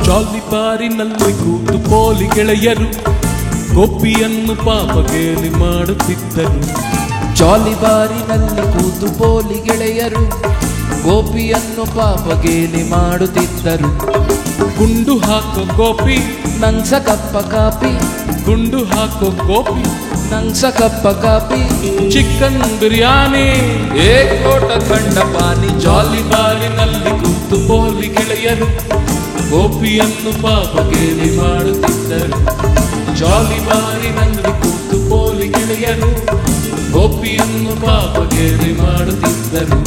ಜಾಲಿಬಾರಿನಲ್ಲಿ ಕೂತು ಪೋಲಿ ಗೆಳೆಯರು ಗೋಪಿಯನ್ನು ಪಾಪಗೇಲಿ ಮಾಡುತ್ತಿದ್ದರು. ಜಾಲಿಬಾರಿನಲ್ಲಿ ಕೂತು ಪೋಲಿ ಗೆಳೆಯರು ಗೋಪಿಯನ್ನು ಪಾಪಗೇಲಿ ಮಾಡುತ್ತಿದ್ದರು. ಗುಂಡು ಹಾಕೋ ಗೋಪಿ ನಂಸ ಕಪ್ಪ ಕಾಪಿ, ಗುಂಡು ಹಾಕೋ ಗೋಪಿ ನಂಸ ಕಪ್ಪ ಕಾಪಿ, ಚಿಕನ್ ಬಿರಿಯಾನಿ ಏಕ್ ಲೋಟ ಕಂಡ ಪಾನಿ. ಜಾಲಿಬಾರಿನಲ್ಲಿ ಕೂತು ಪೋಲಿ ಗೆಳೆಯರು ಗೋಪಿಯನ್ನು ಪಾಪಗೇಲಿ ಮಾಡುತ್ತಿದ್ದರು. ಜಾಲಿಬಾರಿನಲ್ಲಿ ಕೂತು ಪೋಲಿ ಗೆಳೆಯರು ಗೋಪಿಯನ್ನು ಪಾಪಗೇಲಿ ಮಾಡುತ್ತಿದ್ದರು.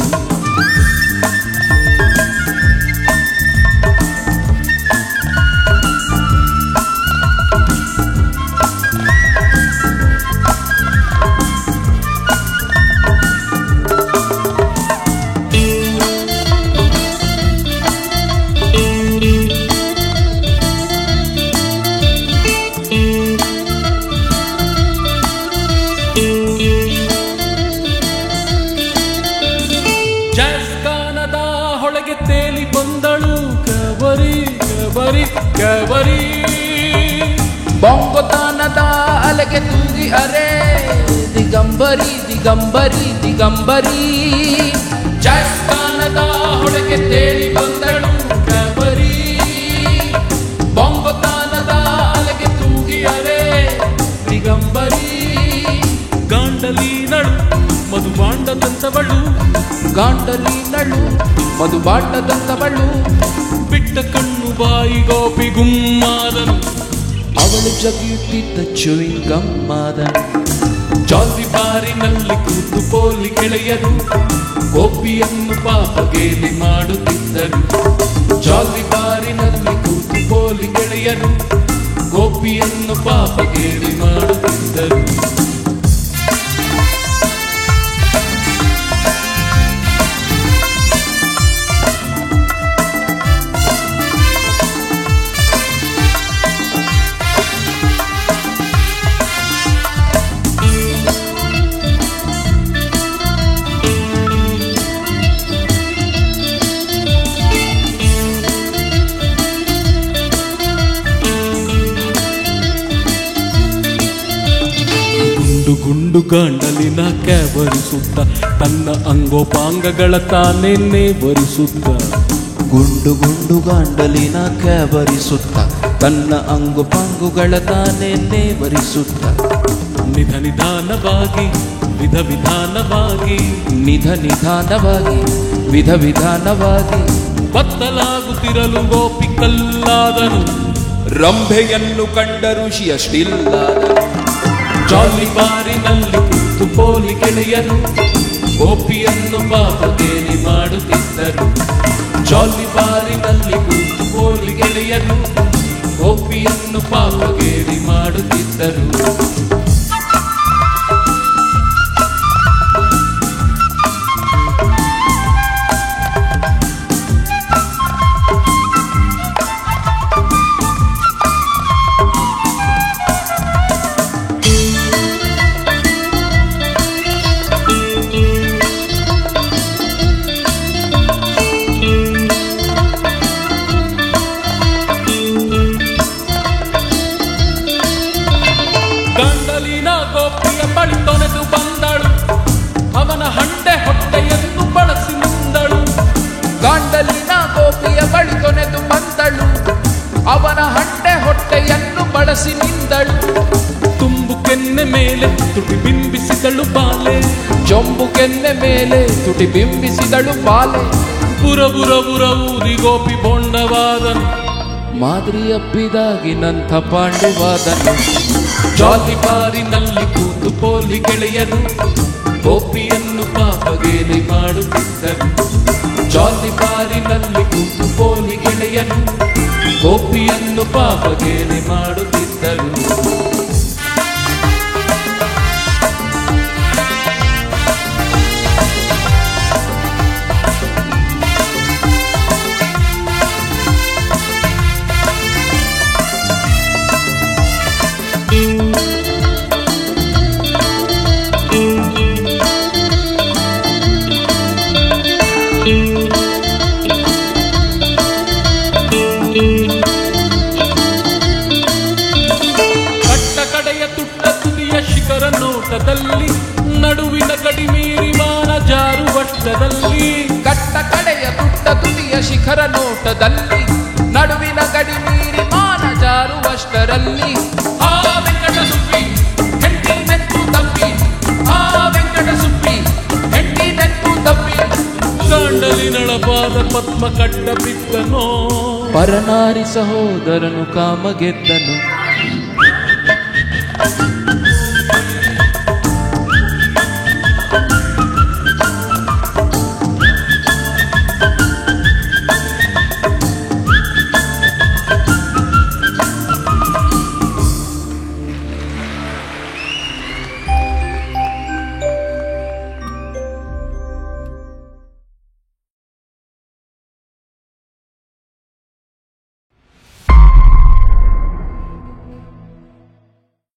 ಹೊಳಗೆ ತೇಲಿ ಬಂದಳು ಕಬರಿ ಕಬರಿ ಕಬರಿ. ಬೊಂಗೊತಾನದ ಅಲೆಗೆ ತೂಗಿ ಅರೆ ದಿಗಂಬರಿ ದಿಗಂಬರಿ ದಿಗಂಬರಿ. ಜಾಸ್ತಾನದ ಹೊಳಗೆ ತೇಲಿ ಬಂದಳು ಕಬರಿ, ಬೊಂಗೊತಾನದ ಅಲೆಗೆ ತೂಗಿ ಅರೆ ದಿಗಂಬರಿ. ಗಾಂಡಲೀನಳು ಮಧುಬಾಂಡದಂತವಳು, ಗಾಂಡಲೀನಳು ಮಧುಬಾಂಡದಂತವಳು. ಬಿಟ್ಟ ಕಣ್ಣು ಬಾಯಿ ಗೋಪಿ ಗುಮ್ಮಾದನು, ಅವಳು ಜಗಿಯುತ್ತಿದ್ದ ಚುವಿಂಗಮ್ಮಾದನು. ಜಾಲಿಬಾರಿನಲ್ಲಿ ಕೂತು ಪೋಲಿ ಗೆಳೆಯರು ಗೋಪಿಯನ್ನು ಪಾಪಗೇಲಿ ಮಾಡುತ್ತಿದ್ದರು. ಜಾಲಿಬಾರಿನಲ್ಲಿ ಕೂತು ಪೋಲಿ ಗೆಳೆಯರು ಗೋಪಿಯನ್ನು ಪಾಪಗೇಲಿ ಮಾಡುತ್ತಿದ್ದರು. ಗುಂಡು ಗಾಂಡಲಿನ ಕ್ಯಾವರಿಸುತ್ತ ತನ್ನ ಅಂಗೋಪಾಂಗಗಳ ತಾನೇನೆ ವರಿಸುತ್ತ. ಗುಂಡು ಗುಂಡು ಗಾಂಡಲಿನ ಕ್ಯಾವರಿಸುತ್ತ ತನ್ನ ಅಂಗೋಪಾಂಗುಗಳ ತಾನೇನೆ ವರಿಸುತ್ತ. ನಿಧ ನಿಧಾನವಾಗಿ ವಿಧ ವಿಧಾನವಾಗಿ, ನಿಧ ನಿಧಾನವಾಗಿ ವಿಧ ವಿಧಾನವಾಗಿ ಬತ್ತಲಾಗುತ್ತಿರಲು ಗೋಪಿ ಕಲ್ಲಾದನು. ರಂಭೆಯನ್ನು ಕಂಡ ಋಷಿಯಷ್ಟಿಲ್ಲಾದನು. ಜಾಲಿಬಾರಿನಲ್ಲಿ ಕೂತು ಪೋಲಿ ಗೆಳೆಯರು ಗೋಪಿಯನ್ನು ಪಾಪಗೇಲಿ ಮಾಡುತ್ತಿದ್ದರು. ಜಾಲಿಬಾರಿನಲ್ಲಿ ಕೂತು ಪೋಲಿ ಗೆಳೆಯರು ಗೋಪಿಯನ್ನು ಪಾಪಗೇಲಿ ಮಾಡುತ್ತಿದ್ದರು. ಗಾಂಡಲಿನ ಗೋಪಿಯ ಬಳಿ ತೊನೆದು ಬಂದಳು, ಅವನ ಹಂಡೆ ಹೊಟ್ಟೆಯನ್ನು ಬಳಸಿ ನಿಂದಳು. ಗಾಂಡಲಿನ ಗೋಪಿಯ ಬಳಿ ತೊನೆದು ಬಂದಳು, ಅವನ ಹಂಡೆ ಹೊಟ್ಟೆಯನ್ನು ಬಳಸಿ ನಿಂದಳು. ತುಂಬು ಕೆನ್ನೆ ಮೇಲೆ ತುಟಿ ಬಿಂಬಿಸಿದಳು ಬಾಲೆ, ಜೊಂಬು ಕೆನ್ನೆ ಮೇಲೆ ತುಟಿ ಬಿಂಬಿಸಿದಳು ಬಾಲೆ. ಬುರ ಬುರ ಬುರ ಊದಿ ಗೋಪಿ ಬೊಂಡವಾದನು, ಮಾದರಿಯಪ್ಪಿದಾಗಿನಂಥ ಪಾಂಡುವಾದನು. ಜಾಲಿಬಾರಿನಲ್ಲಿ ಕೂತು ಪೋಲಿ ಗೆಳೆಯರು ಗೋಪಿಯನ್ನು ಪಾಪಗೇಲಿ ಮಾಡುತ್ತಿದ್ದರು. ಜಾಲಿಬಾರಿನಲ್ಲಿ ಕೂತು ಪೋಲಿ ಗೆಳೆಯರು ಗೋಪಿಯನ್ನು ಪಾಪಗೇಲಿ ಮಾಡುತ್ತಿದ್ದರು. ಶಿಖರ ನೋಟದಲ್ಲಿ ನಡುವಿನ ಗಡಿ ಮೀರಿ ಮಾನ ಜಾರುವಷ್ಟರಲ್ಲಿ ಆ ವೆಂಕಟ ಸುಬ್ಬಿ ಹೆಂಡಿನೆತ್ತು ತಪ್ಪಿ, ಆ ವೆಂಕಟ ಸುಬ್ಬಿ ಹೆಂಡಿನೆತ್ತು ತಪ್ಪಿ, ದಾಂಡಲಿನಳಪಾದ ಪದ್ಮ ಕಟ್ಟ ಬಿದ್ದನೋ, ಪರನಾರಿ ಸಹೋದರನು ಕಾಮ ಗೆದ್ದನು.